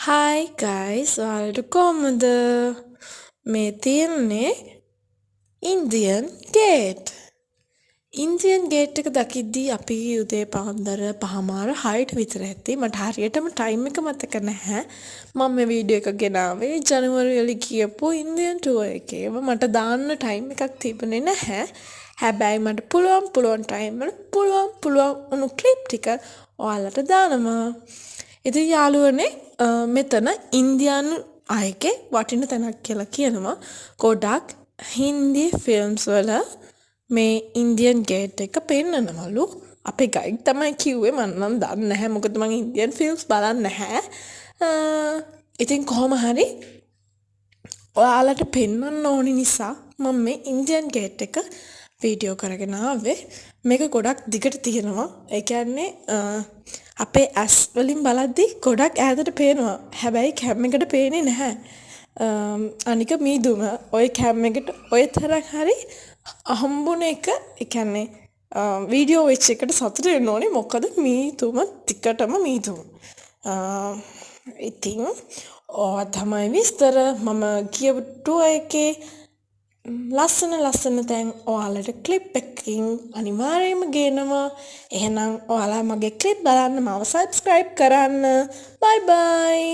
Hi guys, ඔයාලට කොහමද? මේ තියෙන්නේ ඉන්දියන් ගේට්. ඉන්දියන් ගේට් එක දකිද්දී අපි උදේ පාන්දර 5:06ට විතර ඇති. මට හරියටම ටයිම් එක මතක නැහැ. මම මේ වීඩියෝ එක ගෙනාවේ ජනවරිවල ගියපු ඉන්දියන් ටුවර් එකේ. මට දාන්න ටයිම් එකක් තිබුණේ නැහැ. හැබැයි මට පුළුවන් ටයිම් වල පුළුවන් උණු ක්ලිප් ටික ඔයාලට දානවා. ඉතින් යාළුවනේ මෙතන ඉන්දියානු අයගේ වටින තැනක් කියලා කියනවා. ගොඩක් හින්දි ෆිල්ම්ස් වල මේ ඉන්දියන් ගේට් එක පෙන්නනවලු. අපේ ගයිඩ් තමයි කිව්වේ. මම නම් දන්නේ නැහැ මොකද මම ඉන්දියන් ෆිල්ම්ස් බලන්නේ නැහැ. ඉතින් කොහොම හරි ඔයාලට පෙන්වන්න ඕනි නිසා මම මේ ඉන්දියන් ගේට් එක වීඩියෝ කරගෙන ආවේ. මේක ගොඩක් දිගට තියෙනවා. ඒ කියන්නේ අපේ ඇස් වලින් බලද්දි ගොඩක් ඈතට පේනවා. හැබැයි කැම් එකට පේන්නේ නැහැ. අනික මීදුම ඔය කැම් එකට ඔය තරම් හරි හම්බුන එක ඒ කියන්නේ වීඩියෝ වෙච්ච එකට සතුට වෙන්න ඕනේ. මොකද මීදුම ටිකටම මීදුම. ඉතින් ඕවා තමයි විස්තර. මම කියපු ටුවර් එකේ ලස්සන තැන් ඔයාලට ක්ලිප් එකකින් අනිවාර්යයෙන්ම ගේනවා. එහෙනම් ඔයාලා මගේ ක්ලිප් බලන්න මාව සබ්ස්ක්‍රයිබ් කරන්න. බයි බයි.